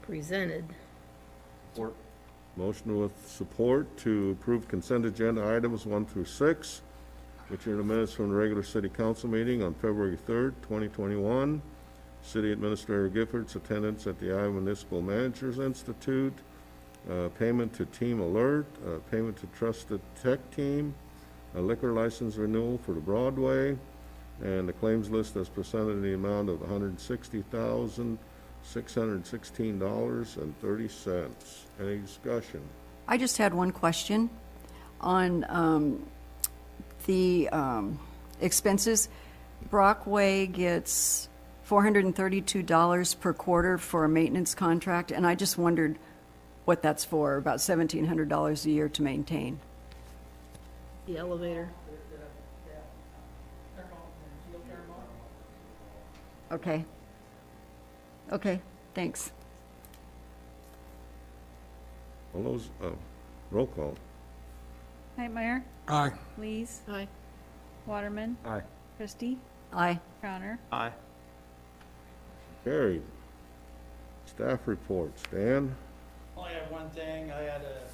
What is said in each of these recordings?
presented. Support. Motion with support to approve consent agenda items 1 through 6, which are in the minutes from the regular city council meeting on February 3rd, 2021. City Administrator Giffords' attendance at the Iowa Municipal Managers Institute, payment to Team Alert, payment to Trusted Tech Team, a liquor license renewal for the Broadway, and the claims list as presented in the amount of $160,616.30. Any discussion? I just had one question on the expenses. Brockway gets $432 per quarter for a maintenance contract, and I just wondered what that's for, about $1,700 a year to maintain. The elevator. Okay. Okay, thanks. All those, roll call. Knightmeyer, Aye. Lees, Aye. Waterman, Aye. Christie, Aye. Crowner. Aye. Carried. Staff reports. Dan? Only have one thing. I had a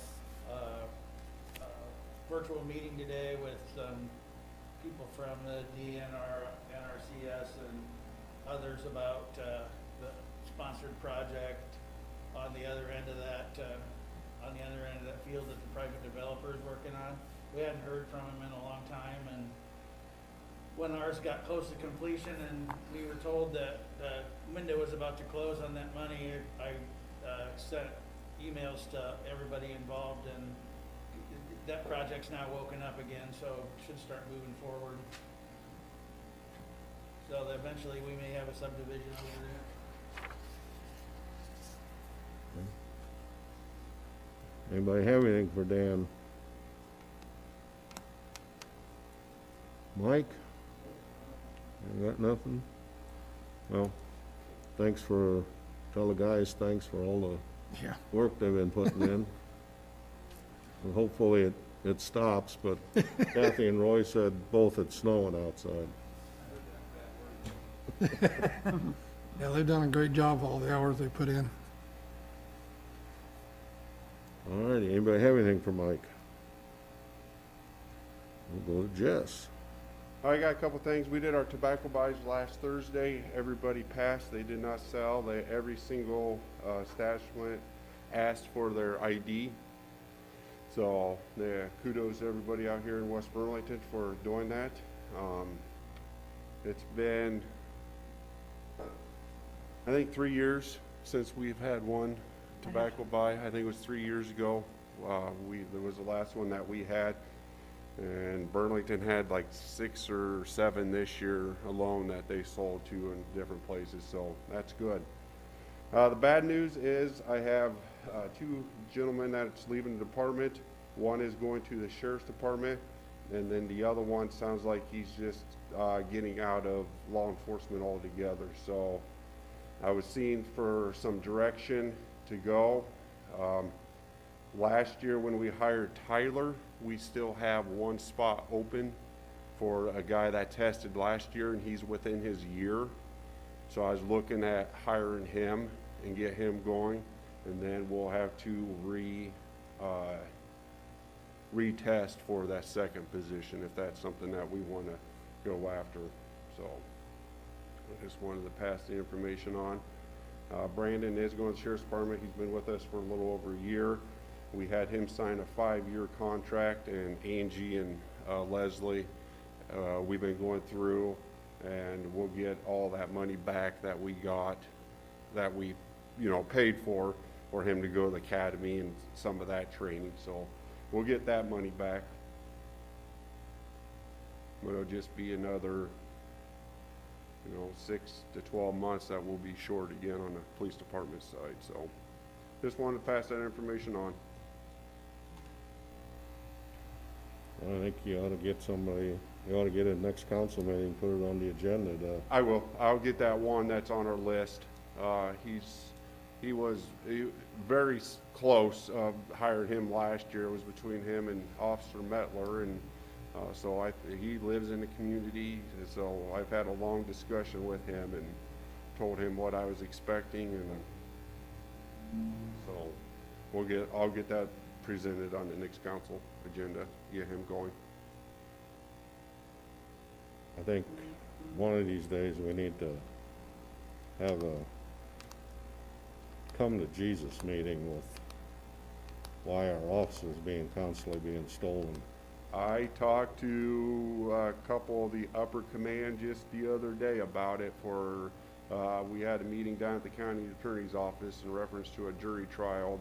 virtual meeting today with some people from the DNR, NRCS, and others about the sponsored project on the other end of that field that the private developer is working on. We hadn't heard from him in a long time, and when ours got close to completion and we were told that the window was about to close on that money, I sent emails to everybody involved, and that project's now woken up again, so it should start moving forward. So that eventually we may have a subdivision over there. Anybody have anything for Dan? Mike? You got nothing? Well, thanks for, tell the guys thanks for all the work they've been putting in. And hopefully it stops, but Kathy and Roy said both it's snowing outside. Yeah, they've done a great job all the hours they put in. All righty, anybody have anything for Mike? We'll go to Jess. I got a couple things. We did our tobacco buys last Thursday. Everybody passed. They did not sell. Every single establishment asked for their ID. So kudos to everybody out here in West Burlington for doing that. It's been, I think, 3 years since we've had one tobacco buy. I think it was 3 years ago. There was the last one that we had. And Burlington had like 6 or 7 this year alone that they sold to in different places, so that's good. The bad news is I have 2 gentlemen that's leaving the department. One is going to the sheriff's department, and then the other one sounds like he's just getting out of law enforcement altogether. So I was seeing for some direction to go. Last year when we hired Tyler, we still have 1 spot open for a guy that tested last year, and he's within his year. So I was looking at hiring him and get him going, and then we'll have to retest for that second position if that's something that we want to go after. So I just wanted to pass the information on. Brandon is going to the sheriff's department. He's been with us for a little over a year. We had him sign a 5-year contract, and Angie and Leslie, we've been going through, and we'll get all that money back that we got, that we, paid for him to go to the academy and some of that training. So we'll get that money back. But it'll just be another, 6 to 12 months that we'll be short again on the police department side. So just wanted to pass that information on. I think you ought to get somebody, you ought to get it next council meeting, put it on the agenda to. I will. I'll get that one that's on our list. He was very close. Hired him last year. It was between him and Officer Metler, and so he lives in the community. So I've had a long discussion with him and told him what I was expecting, and I'll get that presented on the next council agenda, get him going. I think one of these days we need to have a come to Jesus meeting with why our office is constantly being stolen. I talked to a couple of the upper command just the other day about it we had a meeting down at the county attorney's office in reference to a jury trial.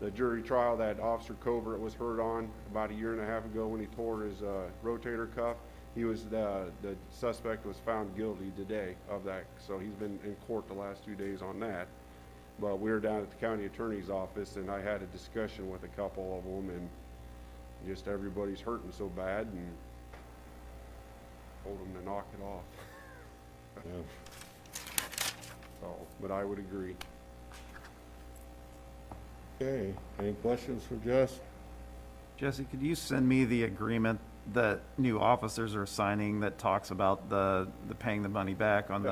The jury trial that Officer Covert was heard on about a year and a half ago when he tore his rotator cuff. The suspect was found guilty today of that, so he's been in court the last 2 days on that. But we were down at the county attorney's office, and I had a discussion with a couple of them, and just everybody's hurting so bad, and told them to knock it off. Yeah. So, but I would agree. Okay, any questions for Jess? Jesse, could you send me the agreement that new officers are signing that talks about the paying the money back on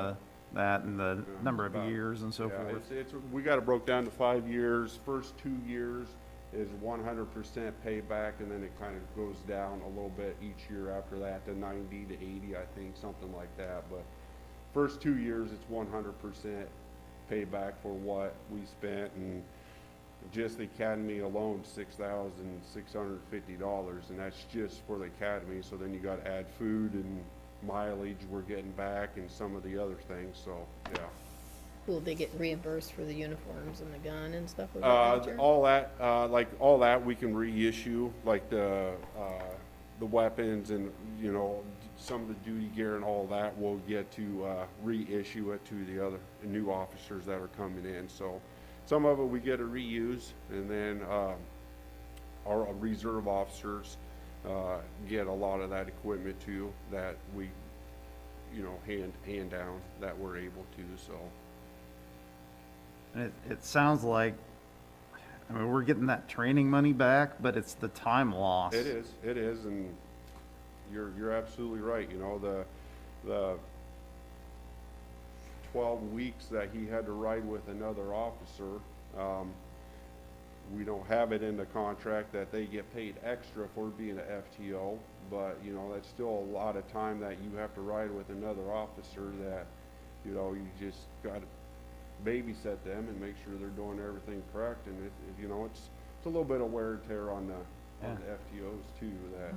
that and the number of years and so Yeah, forth? we got it broke down to 5 years. First 2 years is 100% payback, and then it kind of goes down a little bit each year after that to 90 to 80, I think, something like that. But first 2 years, it's 100% payback for what we spent, and just the academy alone, $6,650, and that's just for the academy. So then you got to add food and mileage we're getting back and some of the other things. So yeah. Will they get reimbursed for the uniforms and the gun and stuff of that nature? All that we can reissue, like the weapons and, you know, some of the duty gear and all that, we'll get to reissue it to the other new officers that are coming in. So some of it we get to reuse, and then our reserve officers get a lot of that equipment too that we, you know, hand down that we're able to. So. And it sounds like, I mean, we're getting that training money back, but it's the time loss. It is, and you're absolutely right. You know, the 12 weeks that he had to ride with another officer, we don't have it in the contract that they get paid extra for being an FTO, but, you know, that's still a lot of time that you have to ride with another officer that, you know, you just got to babysit them and make sure they're doing everything correct. And you know, it's a little bit of wear and tear on the FTOs too that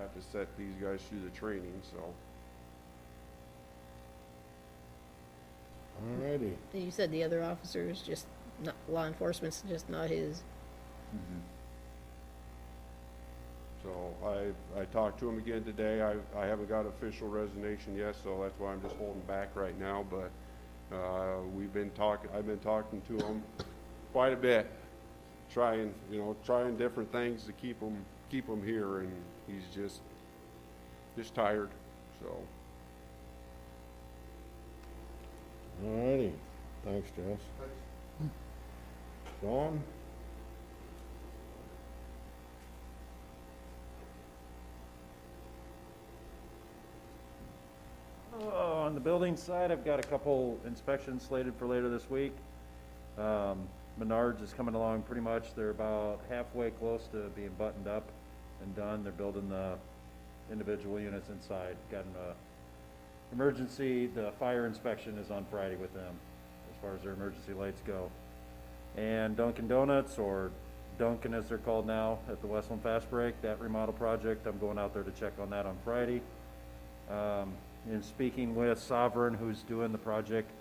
have to set these guys through the training. So. Alrighty. And you said the other officers, just not, law enforcement's just not his. So I talked to him again today. I haven't got official resignation yet, so that's why I'm just holding back right now. But I've been talking to him quite a bit, trying different things to keep him here, and he's just tired. So. Alrighty, thanks, Jess. Sean? On the building side, I've got a couple inspections slated for later this week. Menards is coming along pretty much. They're about halfway close to being buttoned up and done. They're building the individual units inside. Got an emergency, the fire inspection is on Friday with them as far as their emergency lights go. And Dunkin' Donuts, or Dunkin' as they're called now, at the Westland Fast Break, that remodel project, I'm going out there to check on that on Friday. In speaking with Sovereign, who's doing the project,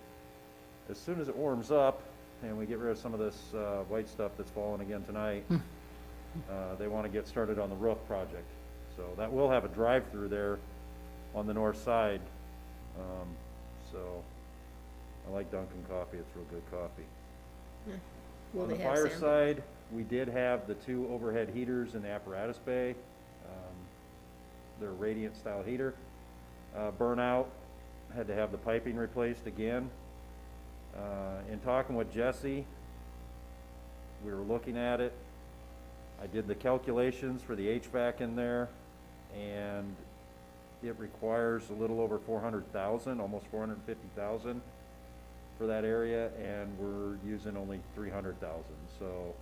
as soon as it warms up and we get rid of some of this white stuff that's falling again tonight, they want to get started on the roof project. So that will have a drive-through there on the north side. So I like Dunkin' coffee. It's real good coffee. Will On they the have fire sand? side, we did have the 2 overhead heaters in the apparatus bay. They're radiant style heater. Burn out, had to have the piping replaced again. In talking with Jesse, we were looking at it. I did the calculations for the HVAC in there, and it requires a little over 400,000, almost 450,000 for that area, and we're using only 300,000. So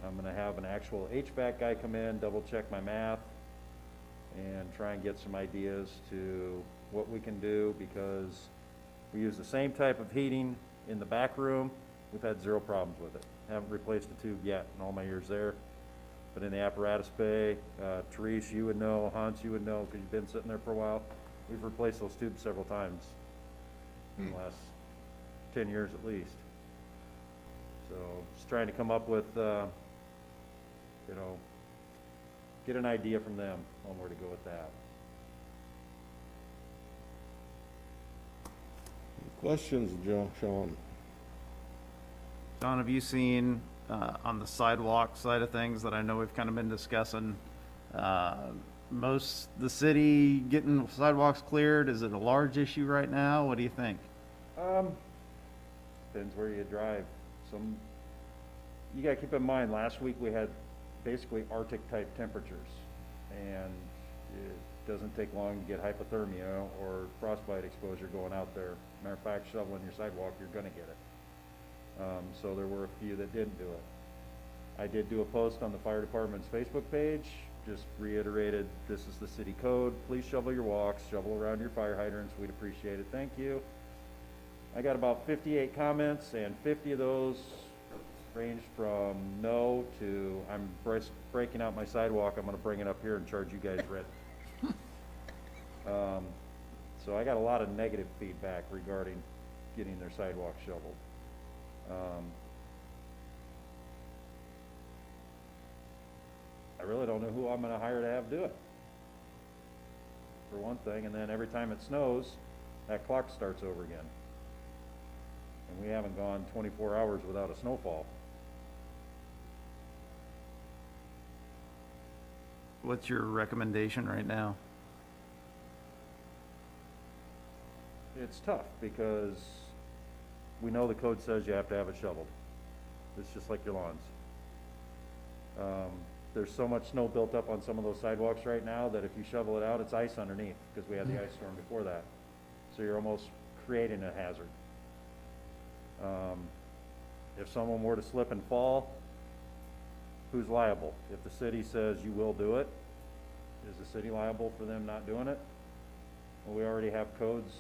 I'm gonna have an actual HVAC guy come in, double check my math, and try and get some ideas to what we can do, because we use the same type of heating in the back room. We've had zero problems with it. Haven't replaced a tube yet in all my years there. But in the apparatus bay, Therese, you would know, Hans, you would know, because you've been sitting there for a while. We've replaced those tubes several times in the last 10 years at least. So just trying to come up with, you know, get an idea from them on where to go with that. Questions, Sean? John, have you seen, on the sidewalk side of things that I know we've kind of been discussing, the city getting sidewalks cleared? Is it a large issue right now? What do you think? Depends where you drive. You gotta keep in mind, last week we had basically Arctic type temperatures, and it doesn't take long to get hypothermia or frostbite exposure going out there. Matter of fact, shoveling your sidewalk, you're gonna get it. So there were a few that didn't do it. I did do a post on the fire department's Facebook page, just reiterated, this is the city code, please shovel your walks, shovel around your fire hydrants, we'd appreciate it, thank you. I got about 58 comments, and 50 of those ranged from no to, I'm breaking out my sidewalk, I'm gonna bring it up here and charge you guys rent. So I got a lot of negative feedback regarding getting their sidewalk shoveled. I really don't know who I'm gonna hire to have do it, for one thing, and then every time it snows, that clock starts over again. And we haven't gone 24 hours without a snowfall. What's your recommendation right now? It's tough, because we know the code says you have to have it shoveled. It's just like your lawns. There's so much snow built up on some of those sidewalks right now that if you shovel it out, it's ice underneath, because we had the ice storm before that. So you're almost creating a hazard. If someone were to slip and fall, who's liable? If the city says you will do it, is the city liable for them not doing it? Well, we already have codes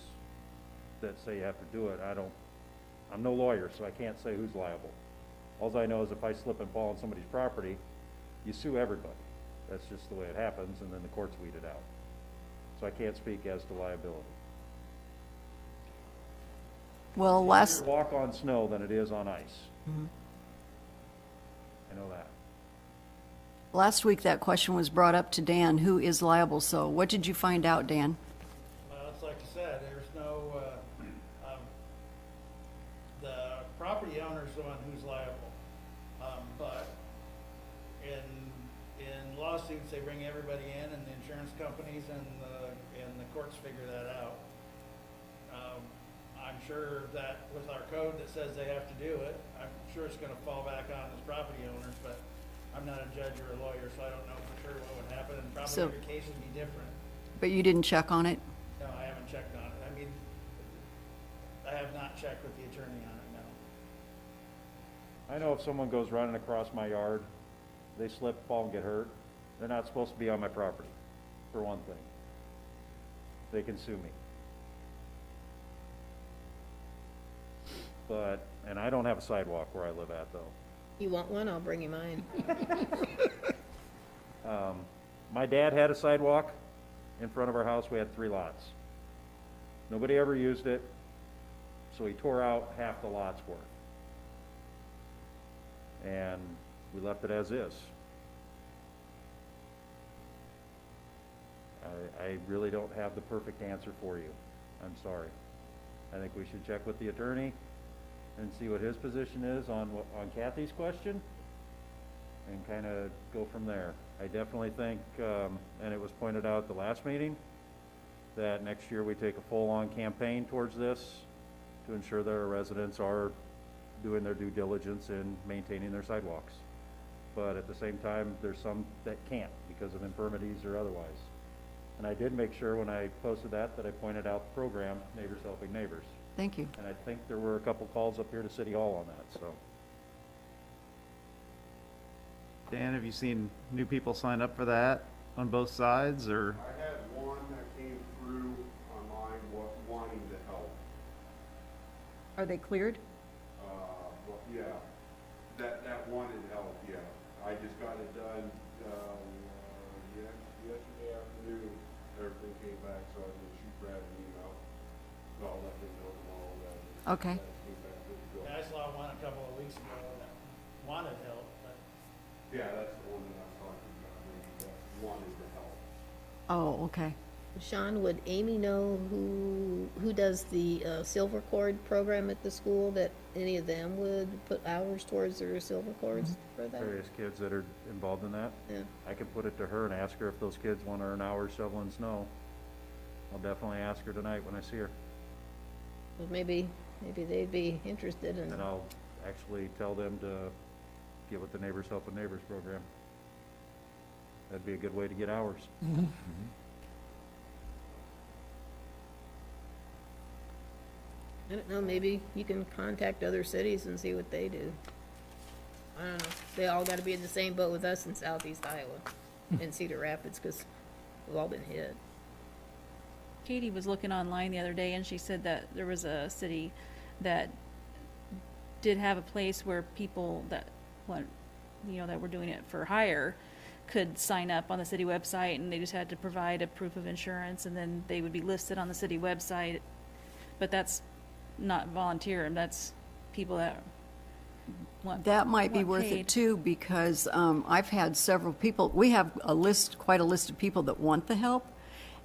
that say you have to do it. I'm no lawyer, so I can't say who's liable. All I know is if I slip and fall on somebody's property, you sue everybody. That's just the way it happens, and then the courts weed it out. So I can't speak as to liability. Well, It's easier to walk on snow than it is on ice. I know that. last week that question was brought up to Dan, who is liable? So what did you find out, Dan? Well, it's like I said, there's no, the property owner's the one who's liable. But in lawsuits, they bring everybody in, and the insurance companies and the courts figure that out. I'm sure that with our code that says they have to do it, I'm sure it's gonna fall back on the property owners, but I'm not a judge or a lawyer, so I don't know for sure what would happen, and probably So- every case would be different. But you didn't check on it? No, I haven't checked on it. I mean, I have not checked with the attorney on it, no. I know if someone goes running across my yard, they slip, fall, and get hurt, they're not supposed to be on my property, for one thing. They can sue me. And I don't have a sidewalk where I live at, though. You want one? I'll bring you mine. My dad had a sidewalk in front of our house. We had 3 lots. Nobody ever used it, so he tore out half the lot's worth. And we left it as is. I really don't have the perfect answer for you. I'm sorry. I think we should check with the attorney and see what his position is on Kathy's question, and kind of go from there. I definitely think, and it was pointed out at the last meeting, that next year we take a full-on campaign towards this to ensure that our residents are doing their due diligence in maintaining their sidewalks. But at the same time, there's some that can't because of infirmities or otherwise. And I did make sure when I posted that I pointed out the program, Neighbors Helping Neighbors. Thank you. And I think there were a couple calls up here to City Hall on that, so. Dan, have you seen new people sign up for that on both sides, or? I had one that came through online wanting to help. Are they cleared? Well, yeah, that wanted help, yeah. I just got it done, yesterday afternoon. Everything came back, so I just shoot Brad an email. So I'll let him know tomorrow that. Okay. that came back good to go. Yeah, I saw one a couple of weeks ago that wanted help, but Yeah, that's the one that I'm talking about, maybe that wanted to help. Oh, okay. Sean, would Amy know who does the Silver Cord program at the school, that any of them would put hours towards their silver cords for that? Various kids that are involved in that. Yeah. I could put it to her and ask her if those kids want to earn hours shoveling snow. I'll definitely ask her tonight when I see her. Well, maybe they'd be interested in. And I'll actually tell them to get with the Neighbors Helping Neighbors program. That'd be a good way to get hours. I don't know, maybe you can contact other cities and see what they do. I don't know, they all gotta be in the same boat with us in southeast Iowa, in Cedar Rapids, because we've all been hit. Katie was looking online the other day and she said that there was a city that did have a place where people that want, that were doing it for hire could sign up on the city website, and they just had to provide a proof of insurance, and then they would be listed on the city website. But that's not volunteer, and that's people that want. That might be want worth paid. it too, because I've had several people, we have quite a list of people that want the help,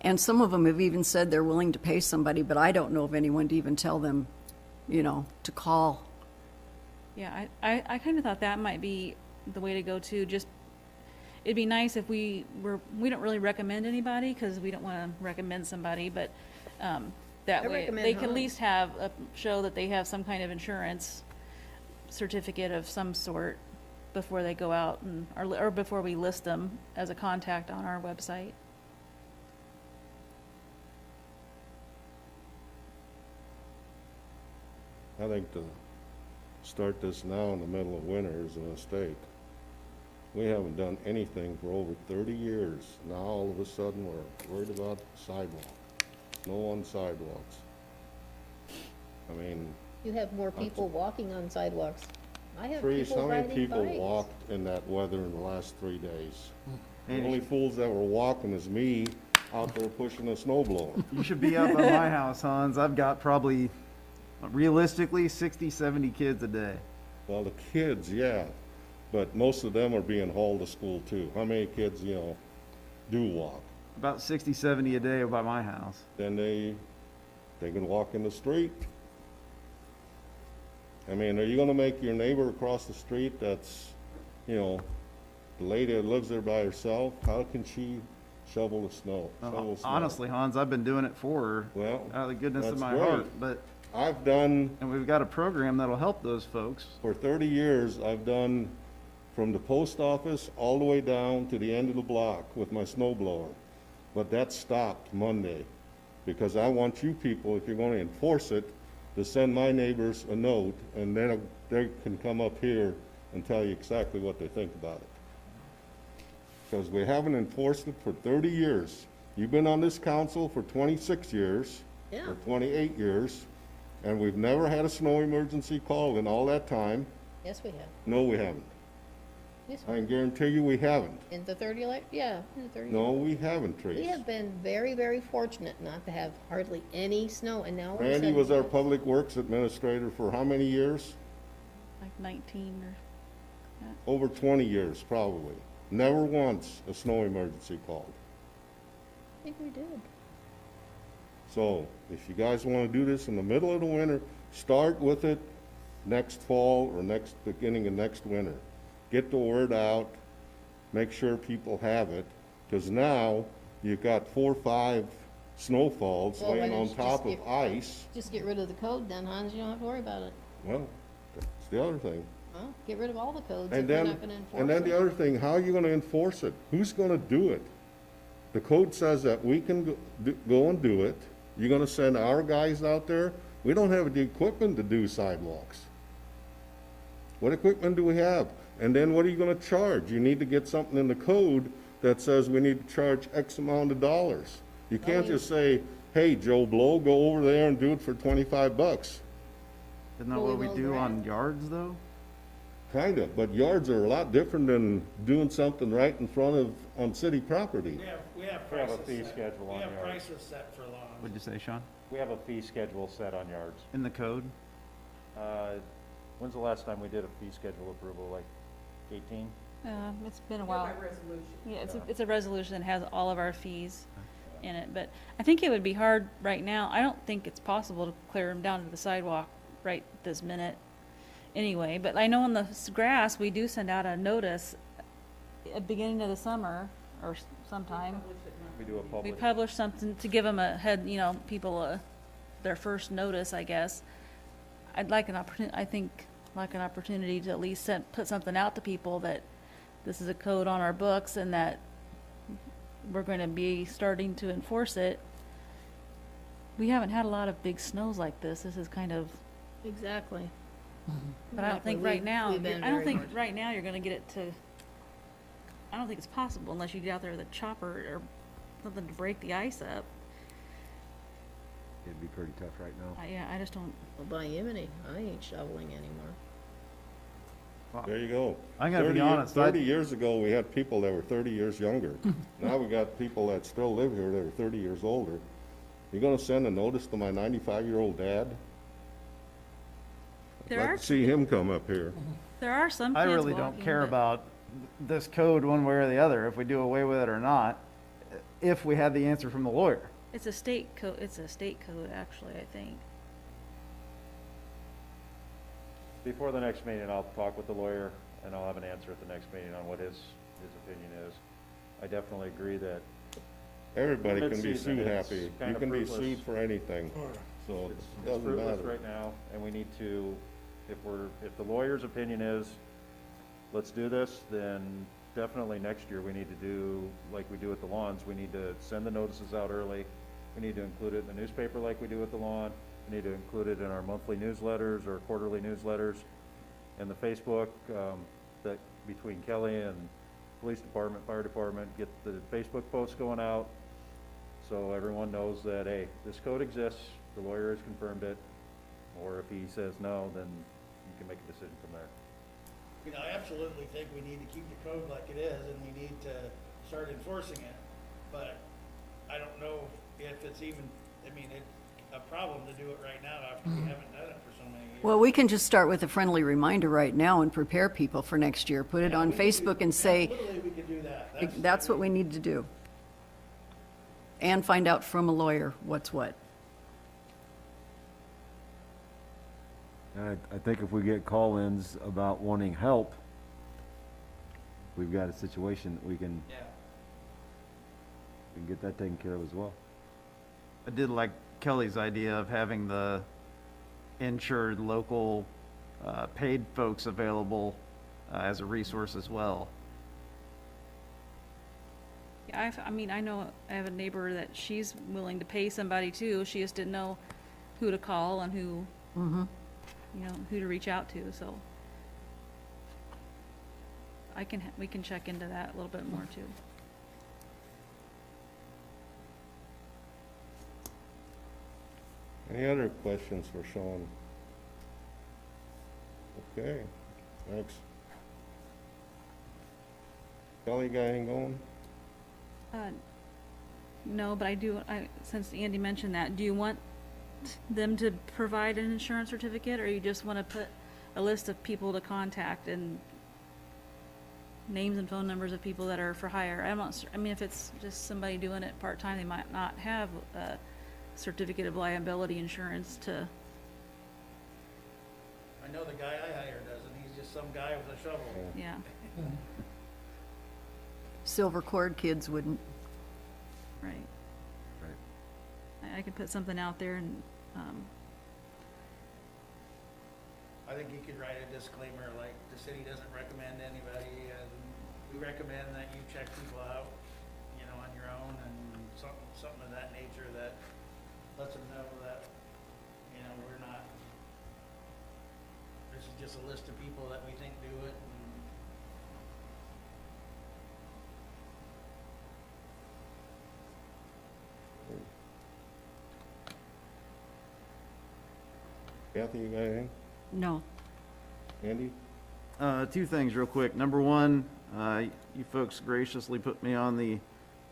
and some of them have even said they're willing to pay somebody, but I don't know of anyone to even tell them, to call. Yeah, I kind of thought that might be the way to go too. Just, it'd be nice if we don't really recommend anybody, because we don't want to recommend somebody, but that I way recommend they can at Hans. least show that they have some kind of insurance certificate of some sort before they go out or before we list them as a contact on our website. I think to start this now in the middle of winter is a mistake. We haven't done anything for over 30 years. Now all of a sudden we're worried about sidewalk. No on sidewalks. I mean, You have more people walking on sidewalks. I have Trees, people how many riding people bikes. walked in that weather in the last 3 days? The And only fools that were walking is me out there pushing a snowblower. you should be up at my house, Hans. I've got probably, realistically, 60, 70 kids a day. Well, the kids, yeah, but most of them are being hauled to school too. How many kids, do walk? About 60, 70 a day by my house. Then they can walk in the street. I mean, are you gonna make your neighbor across the street that's, the lady that lives there by herself, how can she shovel the snow? shovel snow? Honestly, Hans, I've been doing it for her Well, out of the goodness of that's my great. heart. But and we've got a program that'll help those folks. for 30 years, I've done from the post office all the way down to the end of the block with my snow blower. But that stopped Monday, because I want you people, if you're gonna enforce it, to send my neighbors a note, and then they can come up here and tell you exactly what they think about it. Because we haven't enforced it for 30 years. You've been on this council for 26 years, Yeah. or 28 years, and we've never had a snow emergency called in all that time. Yes, we have. No, we haven't. Yes, I can guarantee you we haven't. in the 30, yeah, in the 30. No, we haven't, We Trace. have been very, very fortunate not to have hardly any snow, and now all of a Randy sudden was our we have- public works administrator for how many years? Like 19 or. Over 20 years, probably. Never once a snow emergency called. I think we did. So if you guys want to do this in the middle of the winter, start with it next fall or beginning of next winter. Get the word out, make sure people have it, because now you've got 4 or 5 snowfalls Well, why laying don't on you top just of ice. Just get rid of the code then, Hans, you don't have to worry about it. Well, that's the other thing. Well, get rid of all the codes if And you're then, not gonna enforce and then the it. other thing, how are you gonna enforce it? Who's gonna do it? The code says that we can go and do it. You're gonna send our guys out there? We don't have the equipment to do sidewalks. What equipment do we have? And then what are you gonna charge? You need to get something in the code that says we need to charge X amount of dollars. You can't just say, hey, Joe Blow, go over there and do it for 25 bucks. Isn't that Well, what we we will do on grant. yards, though? Kinda, but yards are a lot different than doing something right in front of, on city property. We have We have a prices fee set. schedule We on have yards. prices set for lawns. What'd you say, Sean? We have a fee schedule set on yards. In the code? When's the last time we did a fee schedule approval, like 18? It's been a while. Yeah, it's a resolution that has all of our fees in it, but I think it would be hard right now. I don't think it's possible to clear them down to the sidewalk right this minute anyway, but I know on the grass, we do send out a notice at the beginning of the summer or sometime. We do a We public, publish something to give them a head, people their first notice, I guess. I'd like an opportunity, I think, like an opportunity to at least put something out to people that this is a code on our books and that we're going to be starting to enforce it. We haven't had a lot of big snows like this. This is kind of, Exactly. but I don't think Exactly. right now, We've been I don't very think hard. right now you're going to get it to, I don't think it's possible unless you get out there with a chopper or something to break the ice up. It'd be pretty tough right now. Yeah, I just don't. Well, by Yemeni, I ain't shoveling anymore. There you go. I gotta be 30 honest, 30 years ago, we had people that were 30 years younger. Now we got people that still live here that are 30 years older. You gonna send a notice to my 95-year-old dad? I'd There like are to see him come up here. There are some I kids really don't walking, care but about this code one way or the other, if we do away with it or not, if we had the answer from the lawyer. It's a state code. It's a state code, actually. I think. before the next meeting, I'll talk with the lawyer, and I'll have an answer at the next meeting on what his opinion is. I definitely agree that Everybody can be Mid-season, sued it's happy. You kinda can be fruitless. sued for anything, so it it's doesn't fruitless matter. right now, and we need to, if the lawyer's opinion is, let's do this, then definitely next year we need to do, like we do with the lawns, we need to send the notices out early. We need to include it in the newspaper like we do with the lawn. We need to include it in our monthly newsletters or quarterly newsletters, and the Facebook, that between Kelly and police department, fire department, get the Facebook posts going out, so everyone knows that, hey, this code exists, the lawyer has confirmed it, or if he says no, then you can make a decision from there. You know, I absolutely think we need to keep the code like it is, and we need to start enforcing it. But I don't know if it's even, I mean, it's a problem to do it right now after we haven't done it for so many years. Well, we can just start with a friendly reminder right now and prepare people for next year. Put it on Facebook and say, Literally, we could do that. that's what we need to do. And find out from a lawyer what's what. And I think if we get call-ins about wanting help, we've got a situation that we can Yeah. get that taken care of as well. I did like Kelly's idea of having the insured local paid folks available as a resource as well. Yeah, I mean, I know I have a neighbor that she's willing to pay somebody too. She just didn't know who to call and who, who to reach out to. So we can check into that a little bit more too. Any other questions for Sean? Okay, thanks. Kelly, got anything going? No, but since Andy mentioned that, do you want them to provide an insurance certificate, or you just want to put a list of people to contact and names and phone numbers of people that are for hire? I'm not, I mean, if it's just somebody doing it part-time, they might not have a certificate of liability insurance to, I know the guy I hired doesn't, he's just some guy with a shovel. yeah. Silver cord kids wouldn't. Right. Right. I could put something out there and, I think you could write a disclaimer like, the city doesn't recommend anybody, and we recommend that you check people out, on your own, and something of that nature that lets them know that, we're not, this is just a list of people that we think do it. Kathy, you got anything? No. Andy? Two things real quick. Number one, you folks graciously put me on the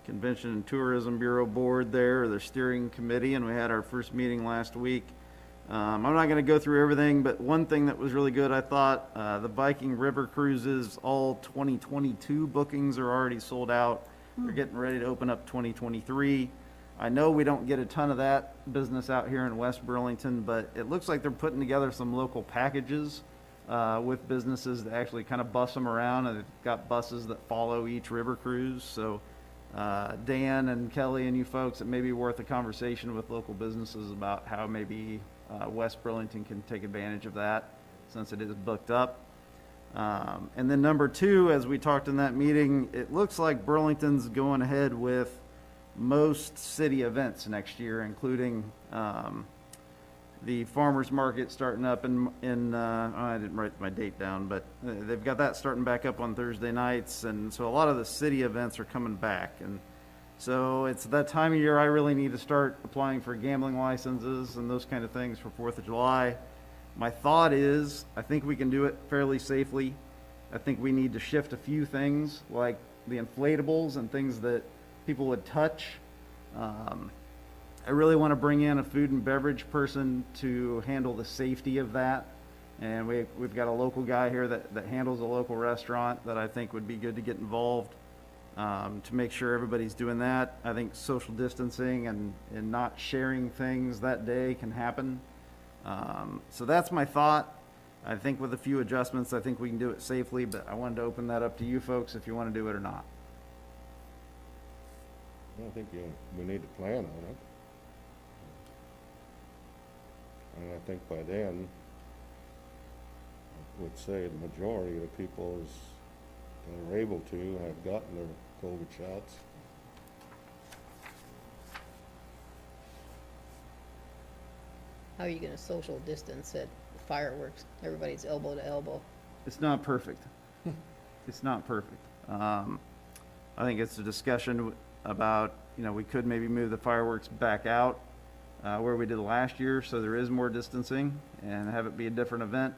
Convention and Tourism Bureau board there, their steering committee, and we had our first meeting last week. I'm not going to go through everything, but one thing that was really good, I thought, the Viking River Cruises, all 2022 bookings are already sold out. They're getting ready to open up 2023. I know we don't get a ton of that business out here in West Burlington, but it looks like they're putting together some local packages with businesses to actually kind of bus them around, and they've got buses that follow each river cruise. So Dan and Kelly and you folks, it may be worth a conversation with local businesses about how maybe West Burlington can take advantage of that since it is booked up. And then number two, as we talked in that meeting, it looks like Burlington's going ahead with most city events next year, including the farmers market starting up in I didn't write my date down, but they've got that starting back up on Thursday nights, and so a lot of the city events are coming back, and so it's that time of year I really need to start applying for gambling licenses and those kind of things for 4th of July. My thought is, I think we can do it fairly safely. I think we need to shift a few things, like the inflatables and things that people would touch. I really want to bring in a food and beverage person to handle the safety of that. And we've got a local guy here that handles a local restaurant that I think would be good to get involved to make sure everybody's doing that. I think social distancing and not sharing things that day can happen. So that's my thought. I think with a few adjustments, I think we can do it safely, but I wanted to open that up to you folks if you want to do it or not. I think we need to plan on it. And I think by then, I would say the majority of the people that are able to have gotten their COVID shots. How are you gonna social distance at fireworks? Everybody's elbow to elbow. It's not perfect. It's not perfect. I think it's a discussion about, we could maybe move the fireworks back out where we did last year, so there is more distancing, and have it be a different event.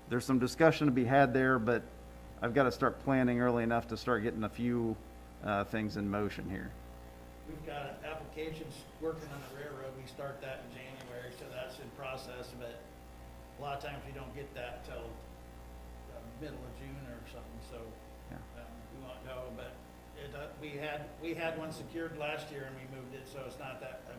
There's some discussion to be had there, but I've got to start planning early enough to start getting a few things in motion here. We've got applications working on the railroad. We start that in January, so that's in process, but a lot of times we don't get that till middle of June or something, so Yeah. we won't know, but we had one secured last year and we moved it, so it's not that big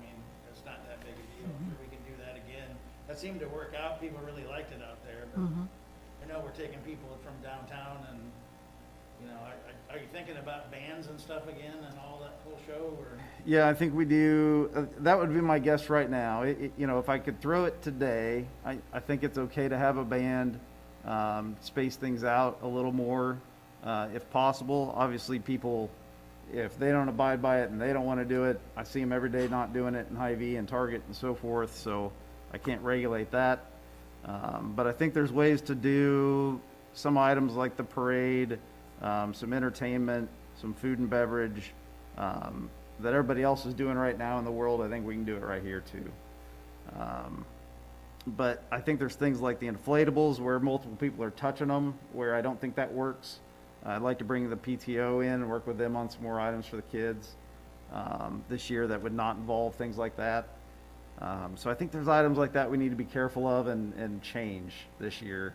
a deal. I'm sure we can do that again. That seemed to work out. People really liked it out there, but I know we're taking people from downtown and, are you thinking about bands and stuff again and all that whole show, or? Yeah, I think we do. That would be my guess right now. If I could throw it today, I think it's okay to have a band, space things out a little more, if possible. Obviously, people, if they don't abide by it and they don't want to do it, I see them every day not doing it in Hy-Vee and Target and so forth, so I can't regulate that. But I think there's ways to do some items like the parade, some entertainment, some food and beverage, that everybody else is doing right now in the world. I think we can do it right here too. But I think there's things like the inflatables where multiple people are touching them, where I don't think that works. I'd like to bring the PTO in and work with them on some more items for the kids this year that would not involve things like that. So I think there's items like that we need to be careful of and change this year.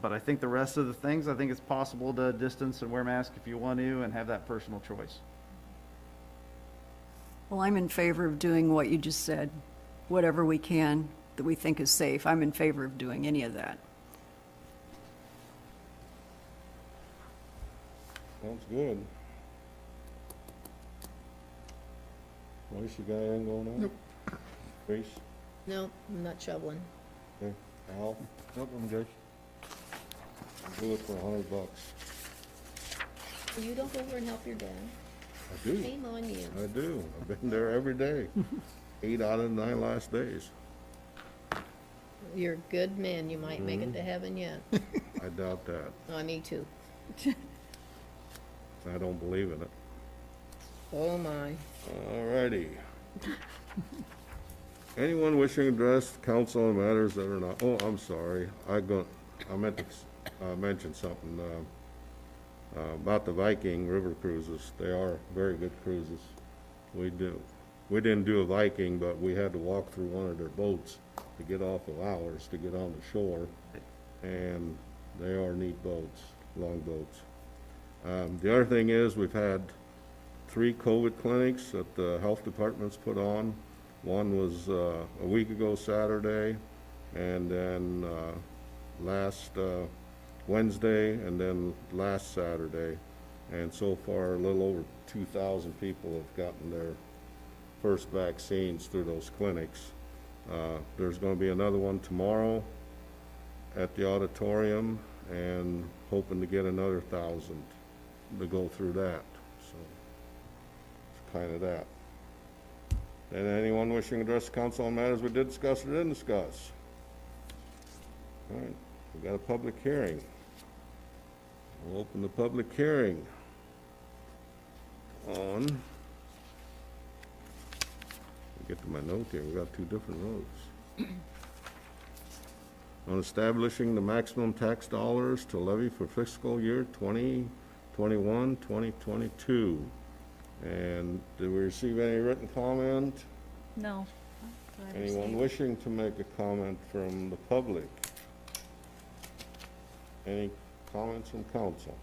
But I think the rest of the things, I think it's possible to distance and wear masks if you want to and have that personal choice. Well, I'm in favor of doing what you just said, whatever we can that we think is safe. I'm in favor of doing any of that. Sounds good. Royce, you got anything going on? Nope. Grace? No, I'm not shoveling. Okay. Al? Nope, I'm good. I'll do it for $100. Well, you don't go over and help your dad. I do. Shame on you. I do. I've been there every day. 8 out of the 9 last days. you're a good man, you might make it to heaven yet. I doubt that. Oh, me too. I don't believe in it. Oh, my. All righty. Anyone wishing to address the council on matters that are not, oh, I'm sorry, I meant to mention something, about the Viking river cruises. They are very good cruises. We didn't do a Viking, but we had to walk through one of their boats to get off of ours, to get on the shore, and they are neat boats, long boats. The other thing is, we've had 3 COVID clinics that the health department's put on. One was a week ago Saturday, and then last Wednesday, and then last Saturday. And so far, a little over 2,000 people have gotten their first vaccines through those clinics. There's going to be another one tomorrow at the auditorium, and hoping to get another 1,000 to go through that. So it's kind of that. And anyone wishing to address the council on matters we did discuss or didn't discuss? All right, we got a public hearing. We'll open the public hearing on, get to my note here, we got 2 different notes. On establishing the maximum tax dollars to levy for fiscal year 2021, 2022. And did we receive any written comment? No. That I Anyone received. wishing to make a comment from the public? Any comments from council?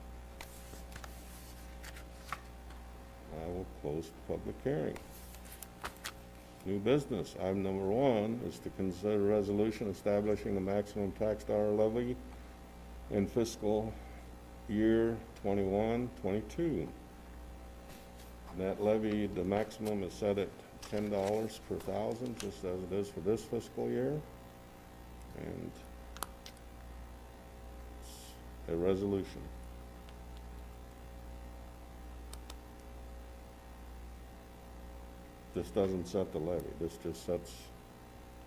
I will close the public hearing. New business, item number 1 is to consider resolution establishing the maximum tax dollar levy in fiscal year 21, 22. That levy, the maximum is set at $10 per thousand, just as it is for this fiscal year. And it's a resolution. This doesn't set the levy, this just sets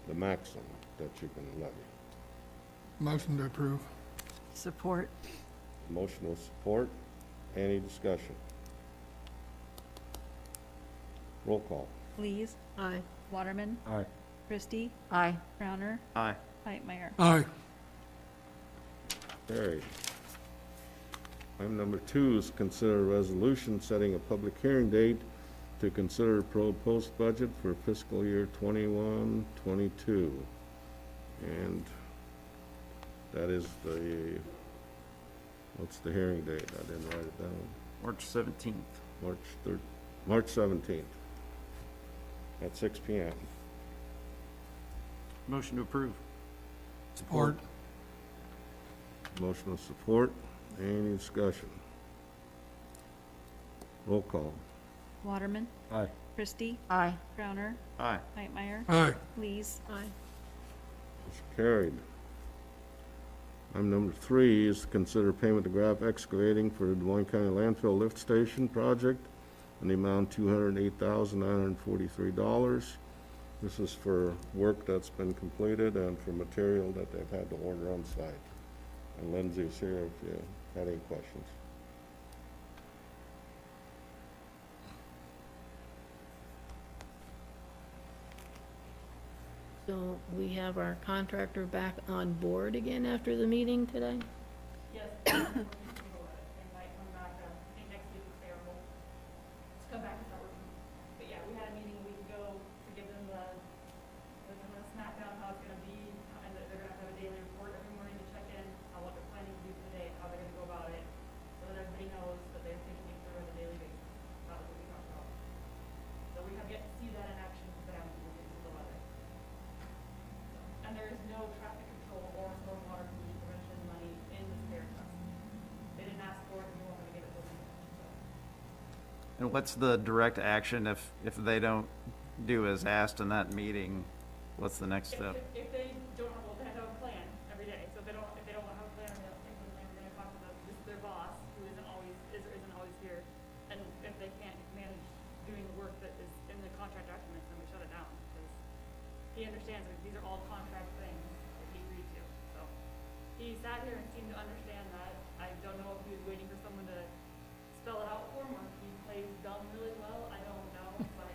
the maximum that you can levy. Motion to approve. Support. Motion with support. Any discussion? Roll call. Lees, Aye. Waterman, Aye. Christie, Aye. Crowner, Aye. Hightmeyer. Aye. Carried. Item number 2 is consider a resolution setting a public hearing date to consider proposed budget for fiscal year 21, 22. And that is what's the hearing date? I didn't write it down. March 17th. March 17th at 6 p.m. Motion to approve. Support. Motion with support. Any discussion? Roll call. Waterman, Aye. Christie, Aye. Crowner, Aye. Hightmeyer, Aye. Lees. Aye. Motion carried. Item number 3 is to consider payment to Graph Excavating for the Des Moines County Landfill Lift Station project in the amount of $208,943. This is for work that's been completed and for material that they've had to order on site. And Lindsay's here if you had any questions. So we have our contractor back on board again after the meeting today? Yes, they might come back, I think next week is favorable, to come back and start working. But yeah, we had a meeting a week ago to give them the kind of smackdown how it's gonna be, and that they're gonna have a daily report every morning to check in on what they're planning to do for the day, how they're gonna go about it, so that everybody knows that they're thinking it through on a daily basis. That was what we talked about. So we have yet to see that in action, because they haven't moved into the weather. And there is no traffic control or stormwater pollution prevention money in this fair trust. They didn't ask for it, and we weren't gonna give it to them, so. And what's the direct action if they don't do as asked in that meeting? What's the next step? If they don't, well, they have to have a plan every day, so if they don't have a plan, or they don't think of a plan, we're gonna talk to their boss, who isn't always here. And if they can't manage doing the work that is in the contract documents, then we shut it down, because he understands that these are all contract things that he he sat here and seemed to understand that. I don't know if he was waiting for someone to spell it out for him, or if he plays dumb really well, I don't know, but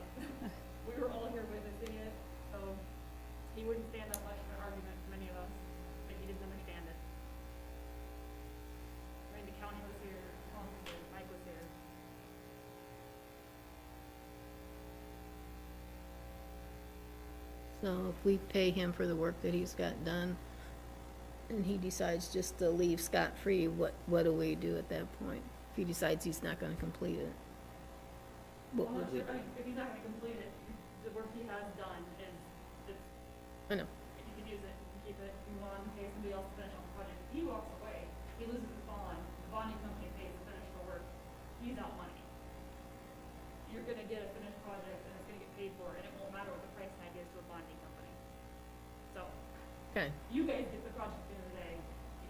we were all here witnessing it, so he wouldn't stand up much of an argument from any of us, but he didn't understand it. I mean, the county was here, Tom was here, Mike was here. So if we pay him for the work that he's got done, and he decides just to leave scot-free, what do we do at that point? If he decides he's not gonna complete it? What I'm would not we sure, do? I mean, if he's not gonna complete it, the work he has done is, it's, I know, you can use it, you can keep it, you want to pay somebody else to finish on the project. If he walks away, he loses his bond, the bonding company pays to finish the work, he's out money. You're gonna get a finished project and it's gonna get paid for, and it won't matter what the price tag is to a bonding company. So, okay, you guys get the project at the end of the day,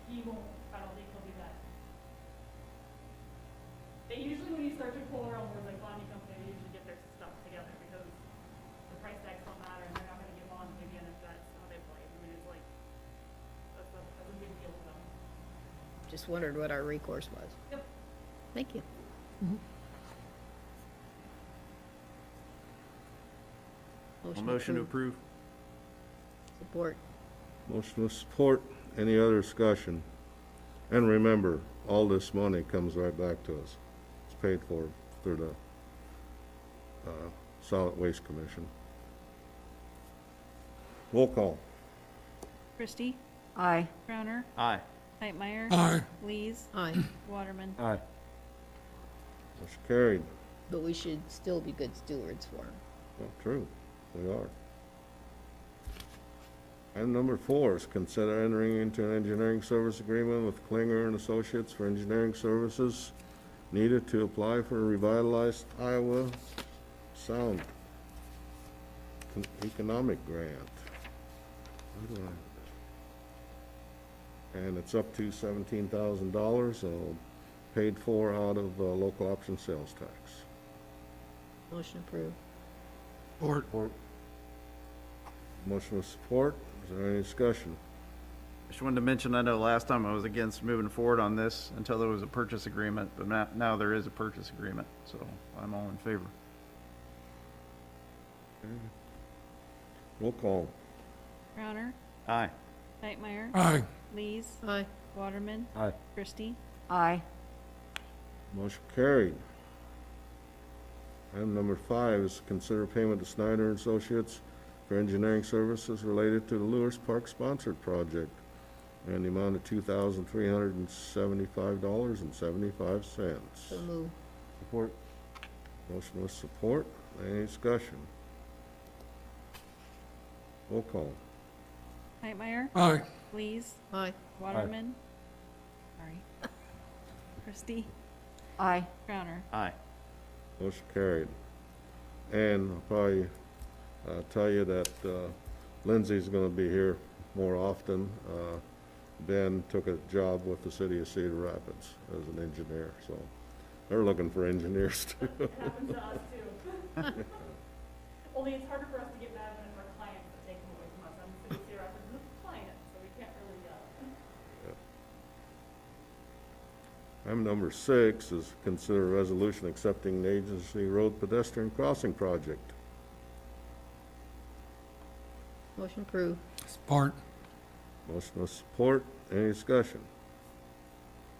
he won't, I don't think he'll do that. They usually, when you start to pull around words like bonding company, they usually get their stuff together, because the price tags don't matter, and they're not gonna get bonds again if that's how they play. I mean, it's like, that's a big deal for them. just wondered what our recourse was. Yep. Thank you. Motion to approve. Support. Motion with support. Any other discussion? And remember, all this money comes right back to us. It's paid for through the Solid Waste Commission. Roll call. Christie, Aye. Crowner, Aye. Hightmeyer. Aye. Lees, Aye, Waterman. Aye. Motion carried. but we should still be good stewards for him. Well, true, we are. Item number 4 is consider entering into an engineering service agreement with Klinger and Associates for engineering services needed to apply for a revitalized Iowa Sound Economic Grant. Where do and it's up to $17,000, so paid for out of local option sales tax. Motion approved. Support. Motion with support. Is there any discussion? Just wanted to mention, I know last time I was against moving forward on this until there was a purchase agreement, but now there is a purchase agreement, so I'm all in favor. Roll call. Crowner, Aye. Hightmeyer. Aye. Lees, Aye, Waterman. Aye. Christie, Aye. Motion carried. Item number 5 is consider payment to Snyder and Associates for engineering services related to the Lewis Park sponsored project and the amount of $2,375.75. so move. Support. Motion with support. Any discussion? Roll call. Hightmeyer. Aye. Lees, Aye, Waterman. Sorry. Christie, Aye. Crowner. Aye. Motion carried. And I'll probably tell you that Lindsay's going to be here more often. Ben took a job with the city of Cedar Rapids as an engineer, so they're looking for engineers too. It happens to us too. Only it's harder for us to get mad when it's our clients that take them away from us. I'm the city of Cedar Rapids, it's a client, so we can't really, Item number 6 is consider a resolution accepting the agency road pedestrian crossing project. motion approved. Support. Motion with support. Any discussion?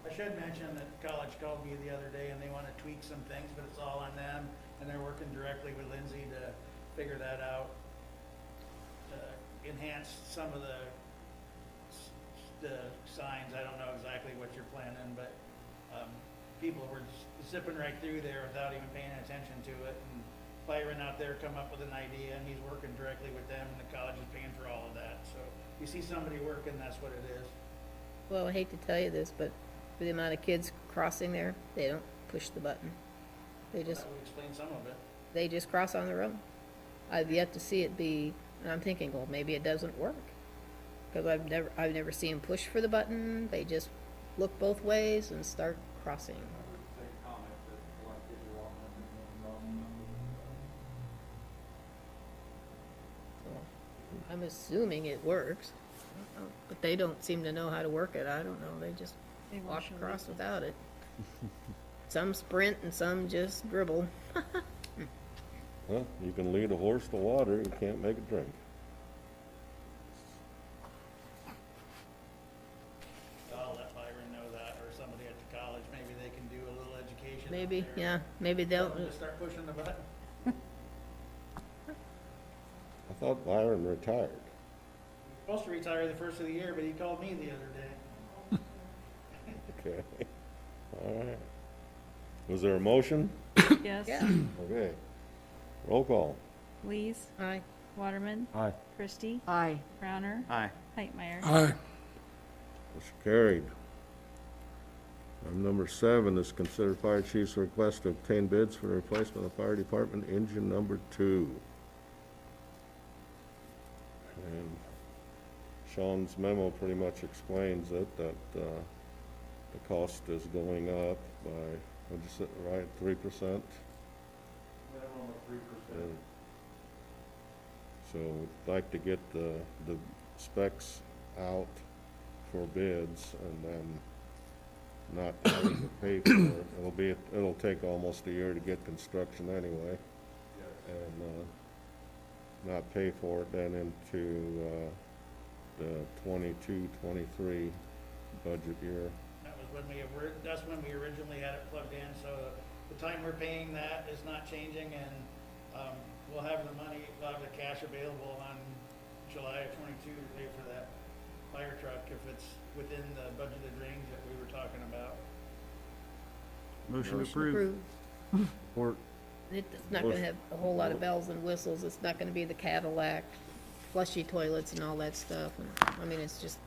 I should mention that college called me the other day and they want to tweak some things, but it's all on them. And they're working directly with Lindsay to figure that out. To enhance some of the signs. I don't know exactly what you're planning, but people were zipping right through there without even paying attention to it. And Byron out there come up with an idea, and he's working directly with them, and the college is paying for all of that. So if you see somebody working, that's what it is. Well, I hate to tell you this, but for the amount of kids crossing there, they don't push the button. They just, That would explain some of it. they just cross on their own. I've yet to see it be, and I'm thinking, well, maybe it doesn't work. Because I've never seen them push for the button. They just look both ways and start crossing. So, I'm assuming it works. But they don't seem to know how to work it. I don't know. They just They walk wash across without it. Some sprint and some just dribble. Well, you can lead a horse to water, you can't make it drink. I'll let Byron know that, or somebody at the college, maybe they can do a little education. out Maybe, there. yeah, maybe Tell they'll, them to start pushing the button. I thought Byron retired. Supposed to retire the first of the year, but he called me the other day. Okay. All right. Was there a motion? Yes. yeah. Okay. Roll call. Lees, Aye. Waterman, Aye. Christie, Aye. Crowner, Aye. Hightmeyer. Aye. Motion carried. Item number 7 is consider fire chief's request to obtain bids for the replacement of fire department engine number 2. And Sean's memo pretty much explains it, that the cost is going up by, what'd you say, right, 3%? Minimum of 3%. So we'd like to get the specs out for bids and then not having to pay for it. It'll take almost a year to get construction anyway. And, not pay for it then into, the 22-23 budget year. That was when that's when we originally had it plugged in, so the time we're paying that is not changing, and, we'll have the money, we'll have the cash available on July of 22 to pay for that fire truck if it's within the budgeted range that we were talking about. Motion approved. Support. It's not gonna have a whole lot of bells and whistles. It's not gonna be the Cadillac flushy toilets and all that stuff. And, I mean, it's just,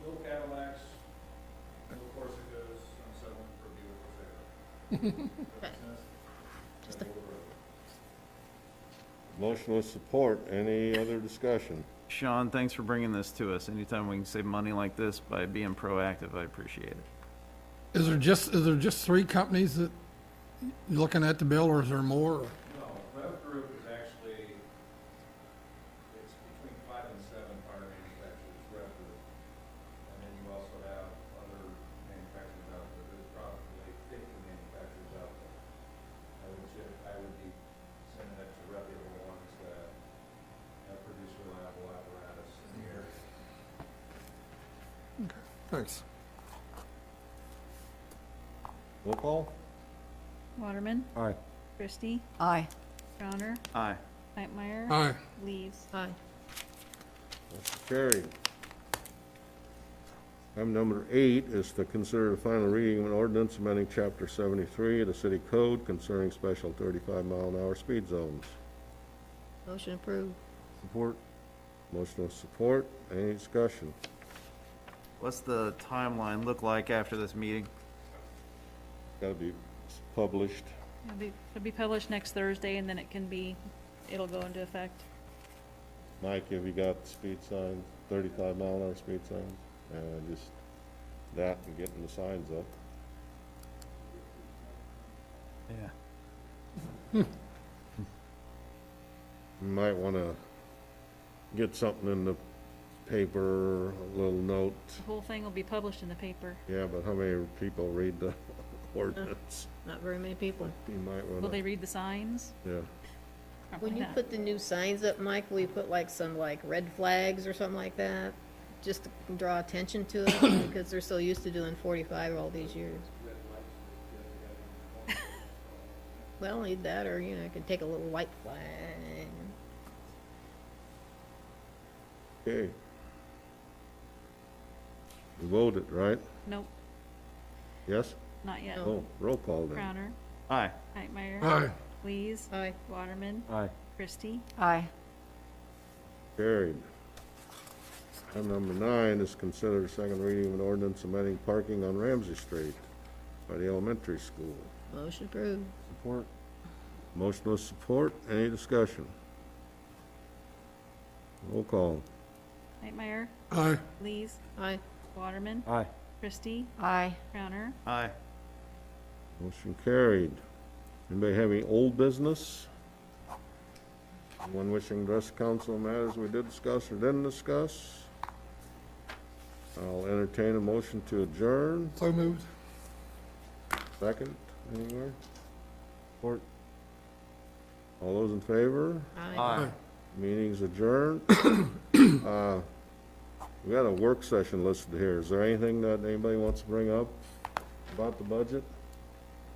No Cadillacs, no Corsicas, I'm settling for a Buick just a, Motion with support. Any other discussion? Sean, thanks for bringing this to us. Anytime we can save money like this by being proactive, I appreciate it. Is there just 3 companies that you're looking at the bill, or is there more? No, Rev Group is actually, it's between 5 and 7 fire manufacturers, Rev Group. And then you also have other manufacturers out there, there's probably 50 manufacturers out there. I would be sending it to reputable ones that produce reliable apparatus in the area. Thanks. Roll call? Waterman, Aye. Christie, Aye. Crowner, Aye. Hightmeyer. Aye. Lees. aye. Motion carried. Item number 8 is to consider the final reading of an ordinance amending Chapter 73 of the City Code concerning special 35-mile-an-hour speed zones. Motion approved. Support. Motion with support. Any discussion? What's the timeline look like after this meeting? Got to be published. It'll be published next Thursday, and then it'll go into effect. Mike, have you got speed signs, 35-mile-an-hour speed signs? Just that and getting the signs up. Yeah. You might want to get something in the paper, a little note. The whole thing will be published in the paper. Yeah, but how many people read the ordinance? Not very many people. You might Will want they to, read the signs? yeah. Probably When you not. put the new signs up, Mike, will you put like some like red flags or something like that? Just to draw attention to it, because they're so used to doing 45 all these years. Well, need that, or, you know, I could take a little white flag. Okay. You voted, right? Nope, Yes? not yet. No. Oh, roll call then. Crowner, Aye. Hightmeyer. Aye. Lees. Aye. Waterman, Aye. Christie. Aye. Carried. Item number 9 is considered second reading of an ordinance amending parking on Ramsey Street by the elementary school. Motion approved. Support. Motion with support. Any discussion? Roll call. Hightmeyer. Aye. Lees. Aye. Waterman, Aye. Christie. Aye. Crowner. Aye. Motion carried. Anybody have any old business? Anyone wishing to address council matters we did discuss or didn't discuss? I'll entertain a motion to adjourn. So moved. Second, anywhere? Support. All those in favor? Aye. Meeting's adjourned. We got a work session listed here. Is there anything that anybody wants to bring up about the budget?